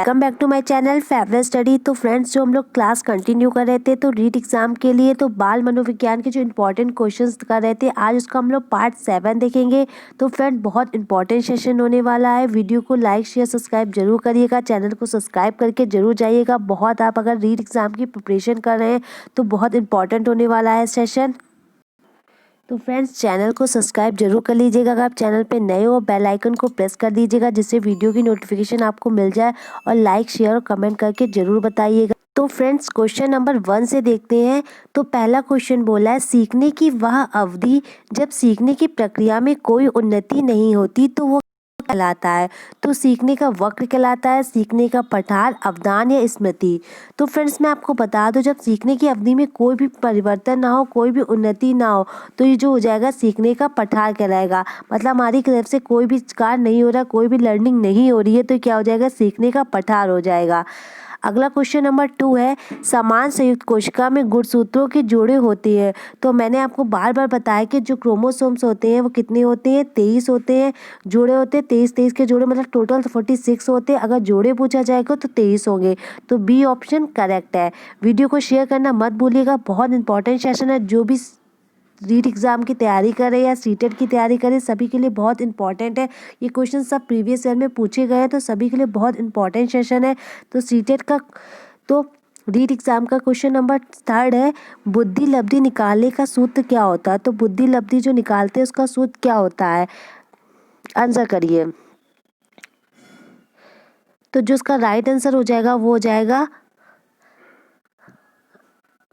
Welcome back to my channel favourite study. तो friends, जो हम लोग क्लास कंटिन्यू कर रहे थे तो रीट एग्जाम के लिए तो बाल मनोविज्ञान के जो इंपॉर्टेंट क्वेश्चंस कर रहे थे, आज उसका हम लोग पार्ट 7 देखेंगे। तो फ्रेंड, बहुत इंपॉर्टेंट सेशन होने वाला है। वीडियो को लाइक शेयर सब्सक्राइब जरूर करिएगा, चैनल को सब्सक्राइब करके जरूर जाइएगा। बहुत आप अगर रीट एग्जाम की प्रिपरेशन कर रहे हैं तो बहुत इंपॉर्टेंट होने वाला है सेशन। तो फ्रेंड्स, चैनल को सब्सक्राइब जरूर कर लीजिएगा। अगर आप चैनल पे नए हो, बेल आइकन को प्रेस कर दीजिएगा जिससे वीडियो की नोटिफिकेशन आपको मिल जाए, और लाइक शेयर और कमेंट करके जरूर बताइएगा। तो फ्रेंड्स, क्वेश्चन नंबर 1 से देखते हैं। तो पहला क्वेश्चन बोला है, सीखने की वह अवधि जब सीखने की प्रक्रिया में कोई उन्नति नहीं होती तो वो कहलाता है। तो सीखने का वक्र कहलाता है, सीखने का पठार, अवधान या स्मृति। तो फ्रेंड्स, मैं आपको बता दूं, जब सीखने की अवधि में कोई भी परिवर्तन ना हो, कोई भी उन्नति ना हो, तो ये जो हो जाएगा सीखने का पठार कहलाएगा। मतलब हमारी तरफ से कोई भी कार्य नहीं हो रहा, कोई भी लर्निंग नहीं हो रही है, तो क्या हो जाएगा, सीखने का पठार हो जाएगा। अगला क्वेश्चन नंबर 2 है, समान संयुक्त कोशिका में गुणसूत्रों के जोड़े होते हैं। तो मैंने आपको बार बार बताया कि जो क्रोमोसोम्स होते हैं वो कितने होते हैं, 23 होते हैं। जोड़े होते हैं 23 के जोड़े, मतलब टोटल 46 होते हैं। अगर जोड़े पूछा जाएगा तो 23 होंगे। तो बी ऑप्शन करेक्ट है। वीडियो को शेयर करना मत भूलिएगा, बहुत इंपॉर्टेंट सेशन है। जो भी रीट एग्ज़ाम की तैयारी करें या सीटेट की तैयारी करें, सभी के लिए बहुत इंपॉर्टेंट है। ये क्वेश्चन सब प्रीवियस ईयर में पूछे गए हैं, तो सभी के लिए बहुत इंपॉर्टेंट सेशन है। तो सीटेट का, तो रीट एग्ज़ाम का क्वेश्चन नंबर 3 है, बुद्धि लब्धि निकालने का सूत्र क्या होता है। तो बुद्धि लब्धि जो निकालते हैं उसका सूत्र क्या होता है, आंसर करिए। तो जो उसका राइट आंसर हो जाएगा वो हो जाएगा,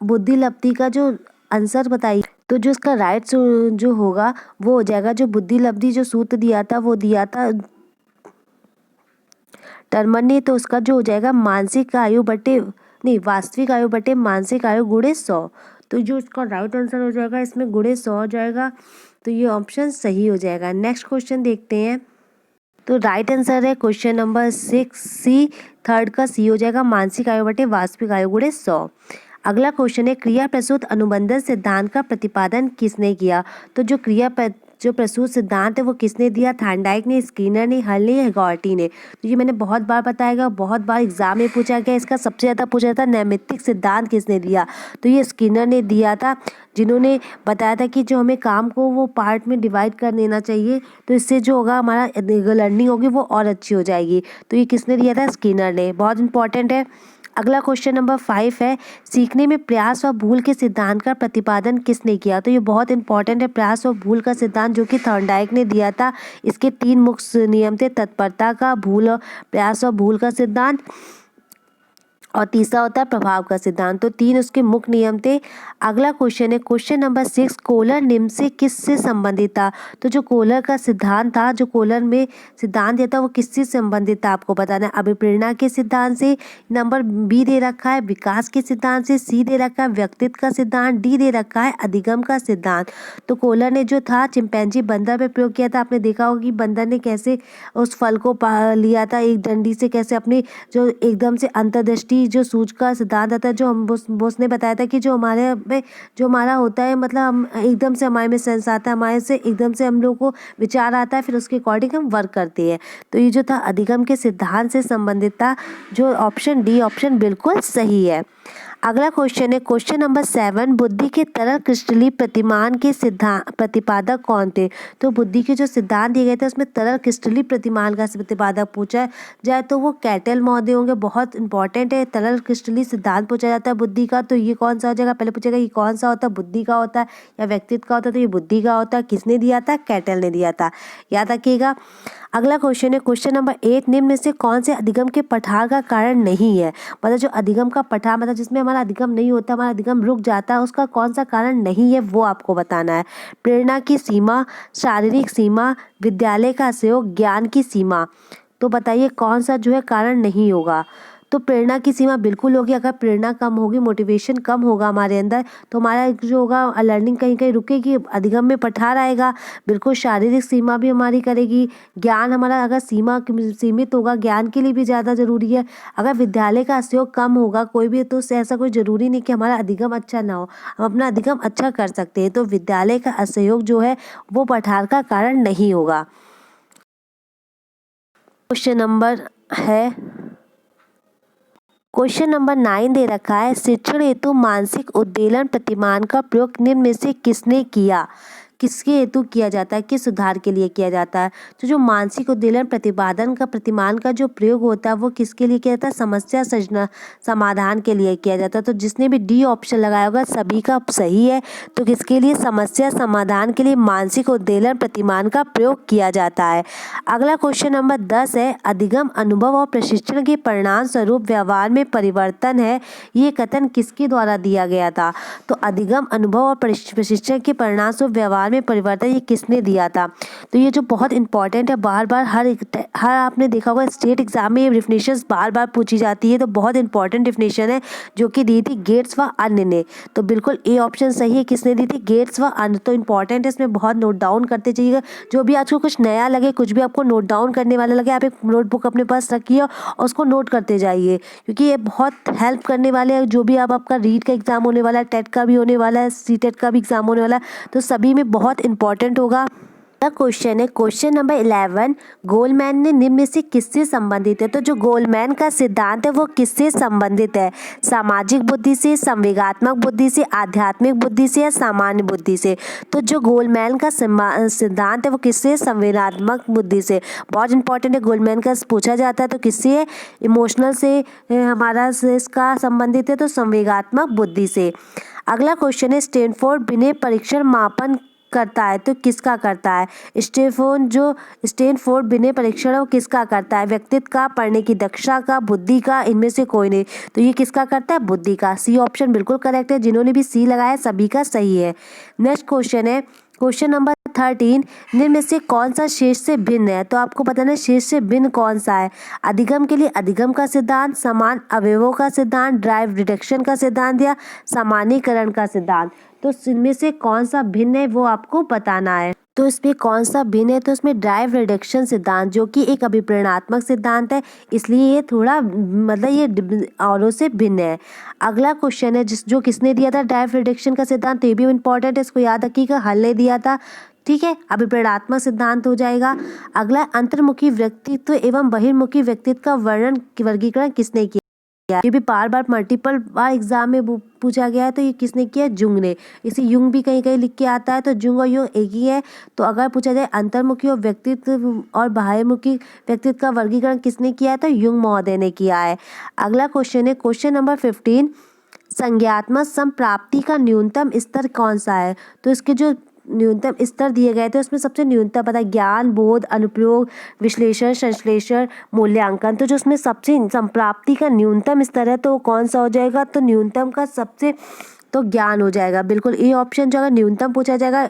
बुद्धि लब्धि का जो आंसर बताइए। तो जो इसका राइट जो होगा वो हो जाएगा, जो बुद्धि लब्धि जो सूत्र दिया था वो दिया था टर्मन ने। तो उसका जो हो जाएगा मानसिक आयु बटे, नहीं, वास्तविक आयु बटे मानसिक आयु गुणे 100। तो जो इसका राइट आंसर हो जाएगा इसमें गुणे 100 हो जाएगा। तो ये ऑप्शन सही हो जाएगा। नेक्स्ट क्वेश्चन देखते हैं। तो राइट आंसर है क्वेश्चन नंबर 6 सी, थर्ड का सी हो जाएगा, मानसिक आयु बटे वास्तविक आयु गुणे 100। अगला क्वेश्चन है, क्रिया प्रसूत अनुबंधन सिद्धांत का प्रतिपादन किसने किया। तो जो प्रसूत सिद्धांत है वो किसने दिया, थार्नडाइक ने, स्किनर ने, हल ने या गॉर्टी ने। तो ये मैंने बहुत बार बताया, बहुत बार एग्जाम में पूछा गया। इसका सबसे ज़्यादा पूछा था नैमित्तिक सिद्धांत किसने दिया। तो ये स्किनर ने दिया था, जिन्होंने बताया था कि जो हमें काम को वो पार्ट में डिवाइड कर देना चाहिए, तो इससे जो होगा हमारा लर्निंग होगी वो और अच्छी हो जाएगी। तो ये किसने दिया था, स्किनर ने। बहुत इंपॉर्टेंट है। अगला क्वेश्चन नंबर 5 है, सीखने में प्रयास व भूल के सिद्धांत का प्रतिपादन किसने किया। तो ये बहुत इंपॉर्टेंट है, प्रयास और भूल का सिद्धांत, जो कि थॉर्नडाइक ने दिया था। इसके 3 मुख्य नियम थे, तत्परता का, भूल, प्रयास और भूल का सिद्धांत, और तीसरा होता है प्रभाव का सिद्धांत। तो 3 उसके मुख्य नियम थे। अगला क्वेश्चन है क्वेश्चन नंबर 6, कोलर निम्न से किससे संबंधित था। तो जो कोलर का सिद्धांत था, जो कोलर में सिद्धांत दिया था वो किससे संबंधित था, आपको बताना है। अभिप्रेरणा के सिद्धांत से, नंबर बी दे रखा है विकास के सिद्धांत से, सी दे रखा है व्यक्तित्व का सिद्धांत, डी दे रखा है अधिगम का सिद्धांत। तो कोलर ने जो था चिंपैंजी बंदर पे प्रयोग किया था। आपने देखा होगा कि बंदर ने कैसे उस फल को लिया था एक डंडी से, कैसे अपनी जो एकदम से अंतर्दृष्टि, जो सूझ का सिद्धांत आता है, जो हम उसने बताया था कि जो हमारे में जो हमारा होता है, मतलब हम एकदम से हमारे में सेंस आता है, हमारे से एकदम से हम लोग को विचार आता है, फिर उसके अकॉर्डिंग हम वर्क करते हैं। तो ये जो था अधिगम के सिद्धांत से संबंधित था। जो ऑप्शन डी ऑप्शन बिल्कुल सही है। अगला क्वेश्चन है क्वेश्चन नंबर 7, बुद्धि के तरल क्रिस्टलीय प्रतिमान के सिद्धांत प्रतिपादक कौन थे। तो बुद्धि के जो सिद्धांत दिए गए थे उसमें तरल क्रिस्टलीय प्रतिमान का प्रतिपादक पूछा जाए तो वो कैटल महोदय होंगे। बहुत इंपॉर्टेंट है, तरल क्रिस्टलीय सिद्धांत पूछा जाता है बुद्धि का। तो ये कौन सा हो जाएगा, पहले पूछेगा ये कौन सा होता है, बुद्धि का होता है या व्यक्तित्व का होता है। तो ये बुद्धि का होता है। किसने दिया था, कैटल ने दिया था, याद रखिएगा। अगला क्वेश्चन है क्वेश्चन नंबर 8, निम्न में से कौन से अधिगम के पठार का कारण नहीं है। मतलब जो अधिगम का पठार, मतलब जिसमें हमारा अधिगम नहीं होता, हमारा अधिगम रुक जाता है, उसका कौन सा कारण नहीं है वो आपको बताना है। प्रेरणा की सीमा, शारीरिक सीमा, विद्यालय का सहयोग, ज्ञान की सीमा। तो बताइए कौन सा जो है कारण नहीं होगा। तो प्रेरणा की सीमा बिल्कुल होगी। अगर प्रेरणा कम होगी, मोटिवेशन कम होगा हमारे अंदर, तो हमारा जो होगा लर्निंग कहीं कहीं रुकेगी, अधिगम में पठार आएगा। बिल्कुल शारीरिक सीमा भी हमारी करेगी। ज्ञान हमारा अगर सीमित होगा, ज्ञान के लिए भी ज़्यादा ज़रूरी है। अगर विद्यालय का सहयोग कम होगा कोई भी, तो ऐसा कोई ज़रूरी नहीं कि हमारा अधिगम अच्छा ना हो, हम अपना अधिगम अच्छा कर सकते हैं। तो विद्यालय का असहयोग जो है वो पठार का कारण नहीं होगा। क्वेश्चन नंबर है क्वेश्चन नंबर 9 दे रखा है, शिक्षण हेतु मानसिक उद्वेलन प्रतिमान का प्रयोग निम्न में से किसने किया? किसके हेतु किया जाता है, किस सुधार के लिए किया जाता है? तो जो मानसिक उद्वेलन प्रतिपादन का प्रतिमान का जो प्रयोग होता है वो किसके लिए किया जाता है? समस्या सृजना समाधान के लिए किया जाता है। तो जिसने भी डी ऑप्शन लगाया होगा सभी का सही है। तो किसके लिए? समस्या समाधान के लिए मानसिक उद्वेलन प्रतिमान का प्रयोग किया जाता है। अगला क्वेश्चन नंबर 10 है, अधिगम अनुभव और प्रशिक्षण के परिणाम स्वरूप व्यवहार में परिवर्तन है, ये कथन किसके द्वारा दिया गया था? तो अधिगम अनुभव और प्रशिक्षण के परिणाम स्वरूप व्यवहार में परिवर्तन ये किसने दिया था? तो ये जो बहुत इंपॉर्टेंट है, बार बार हर आपने देखा होगा स्टेट एग्जाम में ये डेफिनेशंस बार बार पूछी जाती है। तो बहुत इंपॉर्टेंट डेफिनेशन है जो कि दी थी गेट्स व अन्य ने। तो बिल्कुल ए ऑप्शन सही है। किसने दी थी? गेट्स व अन्य। तो इंपॉर्टेंट है, इसमें बहुत नोट डाउन करते जाइएगा। जो भी आपको कुछ नया लगे, कुछ भी आपको नोट डाउन करने वाला लगे, आप एक नोटबुक अपने पास रखिए और उसको नोट करते जाइए, क्योंकि ये बहुत हेल्प करने वाले हैं। जो भी आपका रीड का एग्जाम होने वाला है, टेट का भी होने वाला है, सीटेट का भी एग्जाम होने वाला है, तो सभी में बहुत इंपॉर्टेंट होगा। क्वेश्चन है क्वेश्चन नंबर 11, गोलमैन ने निम्न में से किससे संबंधित है? तो जो गोलमैन का सिद्धांत है वो किससे संबंधित है? सामाजिक बुद्धि से, संवेगात्मक बुद्धि से, आध्यात्मिक बुद्धि से या सामान्य बुद्धि से? तो जो गोलमैन का सिद्धांत है वो किससे? संवेगात्मक बुद्धि से। बहुत इंपॉर्टेंट है, गोलमैन का पूछा जाता है। तो किससे है? इमोशनल से हमारा से इसका संबंधित है, तो संवेगात्मक बुद्धि से। अगला क्वेश्चन है, स्टैनफोर्ड विनय परीक्षण मापन करता है, तो किसका करता है? स्टैनफोर्ड विनय परीक्षण वो किसका करता है? व्यक्तित्व का, पढ़ने की दक्षता का, बुद्धि का, इनमें से कोई नहीं। तो ये किसका करता है? बुद्धि का। सी ऑप्शन बिल्कुल करेक्ट है। जिन्होंने भी सी लगाया सभी का सही है। नेक्स्ट क्वेश्चन है क्वेश्चन नंबर 13, निम्न में से कौन सा शेष से भिन्न है? तो आपको बताना है शेष से भिन्न कौन सा है। अधिगम के लिए अधिगम का सिद्धांत, समान अवयवों का सिद्धांत, ड्राइव रिडक्शन का सिद्धांत या सामान्यीकरण का सिद्धांत? तो इनमें से कौन सा भिन्न है वो आपको बताना है। तो इसमें कौन सा भिन्न है? तो इसमें ड्राइव रिडक्शन सिद्धांत, जो कि एक अभिप्रेरणात्मक सिद्धांत है, इसलिए ये थोड़ा मतलब ये औरों से भिन्न है। अगला क्वेश्चन है जो किसने दिया था ड्राइव रिडक्शन का सिद्धांत? तो ये भी इंपॉर्टेंट है, इसको याद रखिएगा। हल ने दिया था, ठीक है, अभिप्रेरणात्मक सिद्धांत हो जाएगा। अगला, अंतर्मुखी व्यक्तित्व एवं बहिर्मुखी व्यक्तित्व का वर्गीकरण किसने किया? ये भी बार बार मल्टीपल बार एग्जाम में पूछा गया है। तो ये किसने किया? जुंग ने। इसे युंग भी कहीं कहीं लिख के आता है, तो जुंग और युंग एक ही है। तो अगर पूछा जाए अंतर्मुखी और व्यक्तित्व और बाह्यमुखी व्यक्तित्व का वर्गीकरण किसने किया है? तो युंग महोदय ने किया है। अगला क्वेश्चन है क्वेश्चन नंबर 15, संज्ञात्मक संप्राप्ति का न्यूनतम स्तर कौन सा है? तो इसके जो न्यूनतम स्तर दिए गए थे उसमें सबसे न्यूनतम पता है ज्ञान, बोध, अनुप्रयोग, विश्लेषण, संश्लेषण, मूल्यांकन। तो जो उसमें सबसे संप्राप्ति का न्यूनतम स्तर है तो वो कौन सा हो जाएगा? तो न्यूनतम का सबसे तो ज्ञान हो जाएगा। बिल्कुल ए ऑप्शन जो अगर न्यूनतम पूछा जाएगा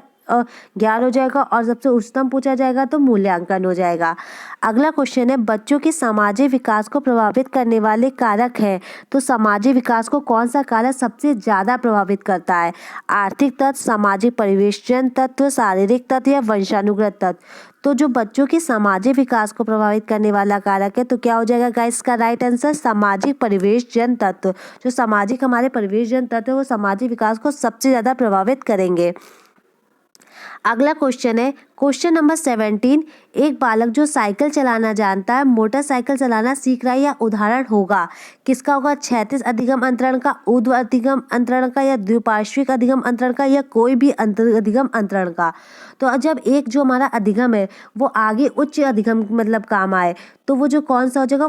ज्ञान हो जाएगा, और सबसे उच्चतम पूछा जाएगा तो मूल्यांकन हो जाएगा। अगला क्वेश्चन है, बच्चों के सामाजिक विकास को प्रभावित करने वाले कारक हैं। तो सामाजिक विकास को कौन सा कारक सबसे ज्यादा प्रभावित करता है? आर्थिक तत्व, सामाजिक परिवेशजन तत्व, शारीरिक तत्व या वंशानुगत तत्व? तो जो बच्चों के सामाजिक विकास को प्रभावित करने वाला कारक है तो क्या हो जाएगा गाइस? का राइट आंसर सामाजिक परिवेशजन तत्व। जो सामाजिक हमारे परिवेशजन तत्व है वो सामाजिक विकास को सबसे ज्यादा प्रभावित करेंगे। अगला क्वेश्चन है क्वेश्चन नंबर 17, एक बालक जो साइकिल चलाना जानता है मोटरसाइकिल चलाना सीख रहा है या उदाहरण होगा? किसका होगा? क्षैतिज अधिगम अंतरण का, ऊर्ध्व अधिगम अंतरण का या द्विपार्श्विक अधिगम अंतरण का या कोई भी अधिगम अंतरण का? तो जब एक जो हमारा अधिगम है वो आगे उच्च अधिगम मतलब काम आए तो वो जो कौन सा हो जाएगा?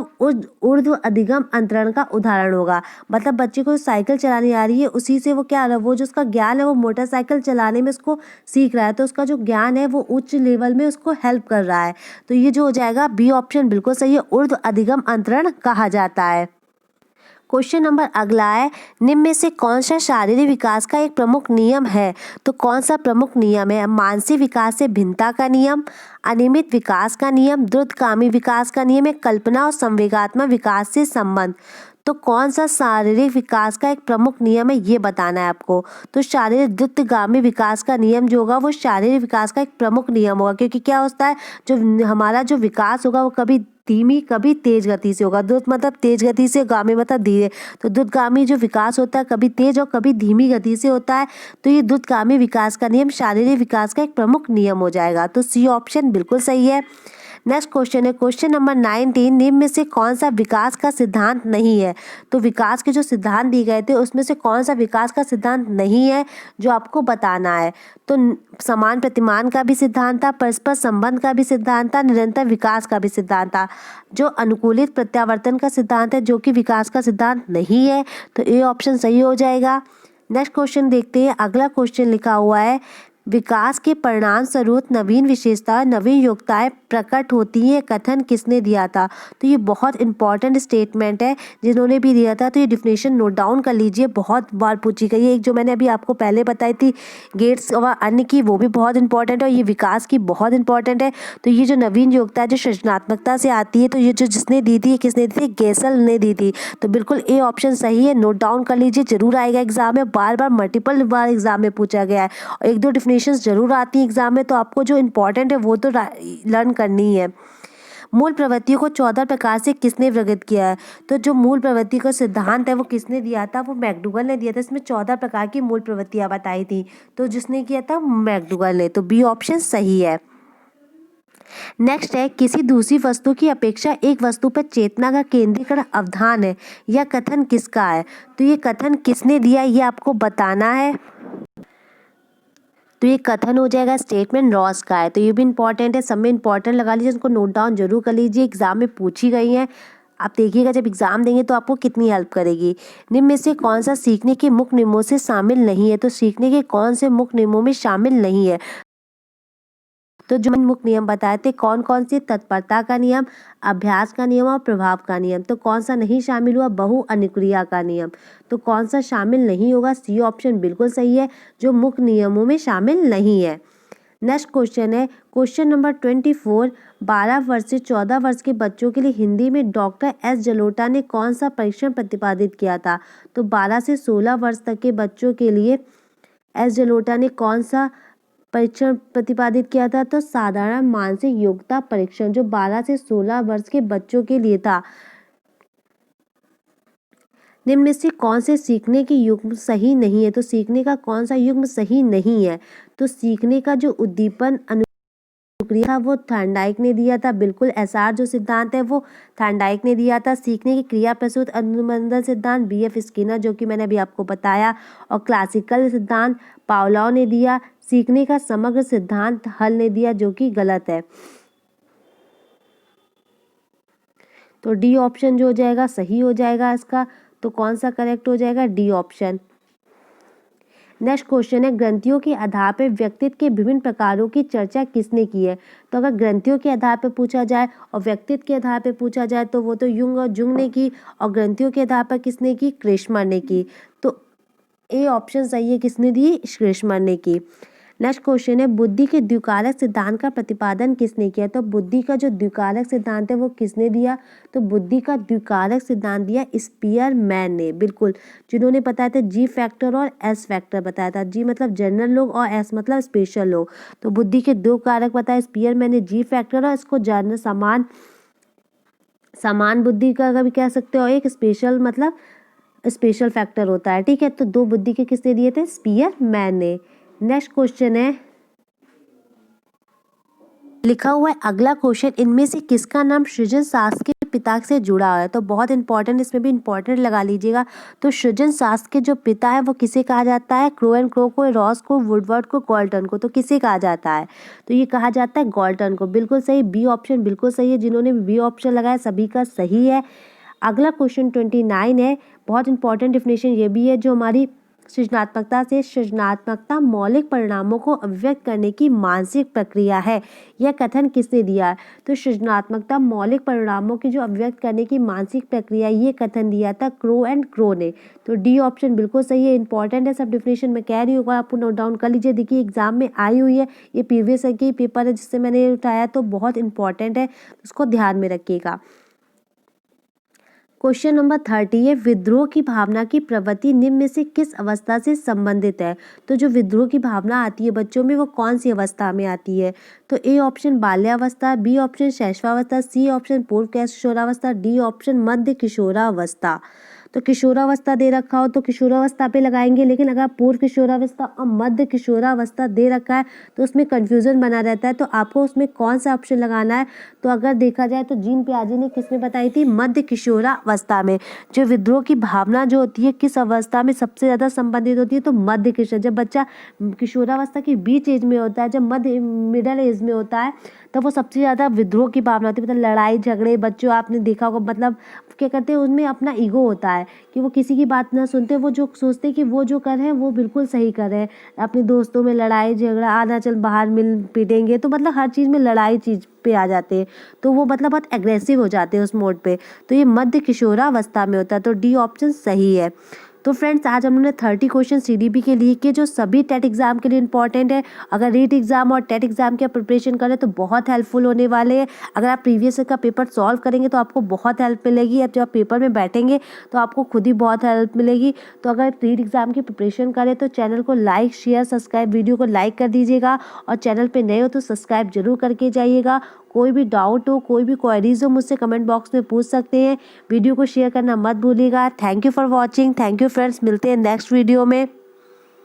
ऊर्ध्व अधिगम अंतरण का उदाहरण होगा। मतलब बच्चे को साइकिल चलानी आ रही है, उसी से वो क्या वो जो उसका ज्ञान है वो मोटरसाइकिल चलाने में उसको सीख रहा है, तो उसका जो ज्ञान है वो उच्च लेवल में उसको हेल्प कर रहा है। तो ये जो हो जाएगा बी ऑप्शन बिल्कुल सही है, ऊर्ध्व अधिगम अंतरण कहा जाता है। क्वेश्चन नंबर अगला है, निम्न में से कौन सा शारीरिक विकास का एक प्रमुख नियम है? तो कौन सा प्रमुख नियम है? मानसिक विकास से भिन्नता का नियम, अनियमित विकास का नियम, द्रुतगामी विकास का नियम है, कल्पना और संवेगात्मक विकास से संबंध? तो कौन सा शारीरिक विकास का एक प्रमुख नियम है ये बताना है आपको। तो शारीरिक द्रुतगामी विकास का नियम जो होगा वो शारीरिक विकास का एक प्रमुख नियम होगा, क्योंकि क्या होता है जो हमारा जो विकास होगा वो कभी धीमी कभी तेज गति से होगा। द्रुत मतलब तेज गति से, गामी मतलब धीरे। तो द्रुतगामी जो विकास होता है कभी तेज और कभी धीमी गति से होता है। तो ये द्रुतगामी विकास का नियम शारीरिक विकास का एक प्रमुख नियम हो जाएगा। तो सी ऑप्शन बिल्कुल सही है। नेक्स्ट क्वेश्चन है क्वेश्चन नंबर 19, निम्न में से कौन सा विकास का सिद्धांत नहीं है। तो विकास के जो सिद्धांत दिए गए थे उसमें से कौन सा विकास का सिद्धांत नहीं है जो आपको बताना है। तो समान प्रतिमान का भी सिद्धांत था, परस्पर संबंध का भी सिद्धांत था, निरंतर विकास का भी सिद्धांत था। जो अनुकूलित प्रत्यावर्तन का सिद्धांत है जो कि विकास का सिद्धांत नहीं है, तो ए ऑप्शन सही हो जाएगा। नेक्स्ट क्वेश्चन देखते हैं। अगला क्वेश्चन लिखा हुआ है विकास के परिणाम स्वरूप नवीन विशेषताएं नवीन योग्यताएं प्रकट होती हैं, कथन किसने दिया था। तो ये बहुत इंपॉर्टेंट स्टेटमेंट है जिन्होंने भी दिया था, तो ये डिफिनेशन नोट डाउन कर लीजिए, बहुत बार पूछी गई है। एक जो मैंने अभी आपको पहले बताई थी गेट्स व अन्य की, वो भी बहुत इंपॉर्टेंट है, और ये विकास की बहुत इंपॉर्टेंट है। तो ये जो नवीन योग्यता जो सृजनात्मकता से आती है, तो ये जो जिसने दी थी, किसने दी थी, गेसल ने दी थी। तो बिल्कुल ए ऑप्शन सही है, नोट डाउन कर लीजिए, जरूर आएगा एग्जाम में, बार बार मल्टीपल बार एग्जाम में पूछा गया है, और एक दो डिफिनेशंस जरूर आती है एग्जाम में, तो आपको जो इंपॉर्टेंट है वो तो लर्न करनी है। मूल प्रवृत्तियों को 14 प्रकार से किसने वर्गीकृत किया है। तो जो मूल प्रवृत्ति का सिद्धांत है वो किसने दिया था, वो मैकडूगल ने दिया था। इसमें 14 प्रकार की मूल प्रवृत्तियां बताई थी, तो जिसने किया था मैकडूगल ने, तो बी ऑप्शन सही है। नेक्स्ट है किसी दूसरी वस्तु की अपेक्षा एक वस्तु पर चेतना का केंद्रीकरण अवधान है, यह कथन किसका है। तो ये कथन किसने दिया ये आपको बताना है। तो ये कथन हो जाएगा स्टेटमेंट रॉस का है। तो ये भी इंपॉर्टेंट है, सब में इंपॉर्टेंट लगा लीजिए, इसको नोट डाउन जरूर कर लीजिए, एग्जाम में पूछी गई है। आप देखिएगा जब एग्जाम देंगे तो आपको कितनी हेल्प करेगी। निम्न में से कौन सा सीखने के मुख्य नियमों से शामिल नहीं है। तो सीखने के कौन से मुख्य नियमों में शामिल नहीं है। तो जो मुख्य नियम बताए थे कौन कौन से, तत्परता का नियम, अभ्यास का नियम और प्रभाव का नियम। तो कौन सा नहीं शामिल हुआ, बहु अनुक्रिया का नियम। तो कौन सा शामिल नहीं होगा, सी ऑप्शन बिल्कुल सही है, जो मुख्य नियमों में शामिल नहीं है। नेक्स्ट क्वेश्चन है क्वेश्चन नंबर 24, 12 वर्ष से 14 वर्ष के बच्चों के लिए हिंदी में डॉक्टर एस जलोटा ने कौन सा परीक्षण प्रतिपादित किया था। तो 12 से 16 वर्ष तक के बच्चों के लिए एस जलोटा ने कौन सा परीक्षण प्रतिपादित किया था। तो साधारण मानसिक योग्यता परीक्षण, जो 12 से 16 वर्ष के बच्चों के लिए था। निम्न में से कौन से सीखने की युग्म सही नहीं है। तो सीखने का कौन सा युग्म सही नहीं है। तो सीखने का जो उद्दीपन अनुक्रिया था वो थॉर्नडाइक ने दिया था, बिल्कुल। एसआर जो सिद्धांत है वो थॉर्नडाइक ने दिया था। सीखने की क्रिया प्रसूत अनुबंधन सिद्धांत बीएफ स्किनर, जो कि मैंने अभी आपको बताया। और क्लासिकल सिद्धांत पावलोव ने दिया। सीखने का समग्र सिद्धांत हल ने दिया, जो कि गलत है। तो डी ऑप्शन जो हो जाएगा सही हो जाएगा इसका। तो कौन सा करेक्ट हो जाएगा, डी ऑप्शन। नेक्स्ट क्वेश्चन है ग्रंथियों के आधार पर व्यक्तित्व के विभिन्न प्रकारों की चर्चा किसने की है। तो अगर ग्रंथियों के आधार पर पूछा जाए और व्यक्तित्व के आधार पर पूछा जाए तो वो तो युंग और जुंग ने की, और ग्रंथियों के आधार पर किसने की, क्रेशमर ने की। तो ए ऑप्शन सही है, किसने दी, क्रेशमर ने की। नेक्स्ट क्वेश्चन है बुद्धि के द्विकारक सिद्धांत का प्रतिपादन किसने किया। तो बुद्धि का जो द्विकारक सिद्धांत है वो किसने दिया। तो बुद्धि का द्विकारक सिद्धांत दिया स्पीयरमैन ने, बिल्कुल। जिन्होंने बताया था जी फैक्टर और एस फैक्टर बताया था। जी मतलब जनरल लोग और एस मतलब स्पेशल लोग। तो बुद्धि के दो कारक बताया स्पीयरमैन ने, जी फैक्टर और इसको जनरल समान बुद्धि का भी कह सकते हो, एक स्पेशल मतलब स्पेशल फैक्टर होता है, ठीक है। तो दो बुद्धि के किसने दिए थे, स्पीयरमैन ने। नेक्स्ट क्वेश्चन है लिखा हुआ है अगला क्वेश्चन, इनमें से किसका नाम सृजन शास्त्र के पिता से जुड़ा है। तो बहुत इंपॉर्टेंट, इसमें भी इंपॉर्टेंट लगा लीजिएगा। तो सृजन शास्त्र के जो पिता है वो किसे कहा जाता है, क्रो एंड क्रो को, रॉस को, वुडवर्ड को, गॉल्टन को। तो किसे कहा जाता है, तो ये कहा जाता है गॉल्टन को, बिल्कुल सही। बी ऑप्शन बिल्कुल सही है, जिन्होंने भी बी ऑप्शन लगाया सभी का सही है। अगला क्वेश्चन 29 है, बहुत इंपॉर्टेंट डिफिनेशन ये भी है, जो हमारी सृजनात्मकता से, सृजनात्मकता मौलिक परिणामों को अभिव्यक्त करने की मानसिक प्रक्रिया है, यह कथन किसने दिया है। तो सृजनात्मकता मौलिक परिणामों की जो अभिव्यक्त करने की मानसिक प्रक्रिया, ये कथन दिया था क्रो एंड क्रो ने। तो डी ऑप्शन बिल्कुल सही है, इंपॉर्टेंट है सब डिफिनेशन में कह रही होगा, आपको नोट डाउन कर लीजिए। देखिए एग्जाम में आई हुई है, ये प्रीवियस ईयर की पेपर है जिससे मैंने उठाया, तो बहुत इंपॉर्टेंट है, उसको ध्यान में रखिएगा। क्वेश्चन नंबर 30 है विद्रोह की भावना की प्रवृत्ति निम्न में से किस अवस्था से संबंधित है। तो जो विद्रोह की भावना आती है बच्चों में वो कौन सी अवस्था में आती है। तो ए ऑप्शन बाल्यावस्था, बी ऑप्शन शैशवावस्था, सी ऑप्शन पूर्व किशोरावस्था, डी ऑप्शन मध्य किशोरावस्था। तो किशोरावस्था दे रखा हो तो किशोरावस्था पे लगाएंगे, लेकिन अगर पूर्व किशोरावस्था और मध्य किशोरावस्था दे रखा है तो उसमें कन्फ्यूज़न बना रहता है। तो आपको उसमें कौन सा ऑप्शन लगाना है? तो अगर देखा जाए तो जीन पियाजे ने किसमें बताई थी? मध्य किशोरावस्था में। जो विद्रोह की भावना जो होती है किस अवस्था में सबसे ज़्यादा संबंधित होती है? तो मध्य किशोर, जब बच्चा किशोरावस्था के बीच एज में होता है, जब मध्य मिडल एज में होता है, तब वो सबसे ज़्यादा विद्रोह की भावना होती है। मतलब लड़ाई झगड़े, बच्चों आपने देखा होगा, मतलब क्या करते हैं, उनमें अपना ईगो होता है कि वो किसी की बात ना सुनते, वो जो सोचते हैं कि वो जो कर रहे हैं वो बिल्कुल सही कर रहे हैं। अपने दोस्तों में लड़ाई झगड़ा, आना चल बाहर मिल पीटेंगे, तो मतलब हर चीज़ में लड़ाई चीज़ पे आ जाते हैं, तो वो मतलब बहुत एग्रेसिव हो जाते हैं उस मोड पे। तो ये मध्य किशोरावस्था में होता है, तो डी ऑप्शन सही है। तो फ्रेंड्स, आज हमने 30 क्वेश्चन सीडीपी के लिए किए जो सभी टेट एग्जाम के लिए इंपॉर्टेंट है। अगर रीट एग्जाम और टेट एग्जाम की प्रिपरेशन करें तो बहुत हेल्पफुल होने वाले हैं। अगर आप प्रीवियस ईयर का पेपर सॉल्व करेंगे तो आपको बहुत हेल्प मिलेगी। अब जब आप पेपर में बैठेंगे तो आपको खुद ही बहुत हेल्प मिलेगी। तो अगर रीट एग्जाम की प्रिपरेशन करें तो चैनल को लाइक शेयर सब्सक्राइब, वीडियो को लाइक कर दीजिएगा, और चैनल पर नए हो तो सब्सक्राइब जरूर करके जाइएगा। कोई भी डाउट हो, कोई भी क्वेरीज हो, मुझसे कमेंट बॉक्स में पूछ सकते हैं। वीडियो को शेयर करना मत भूलिएगा। Thank you for watching. Thank you friends, मिलते हैं नेक्स्ट वीडियो में।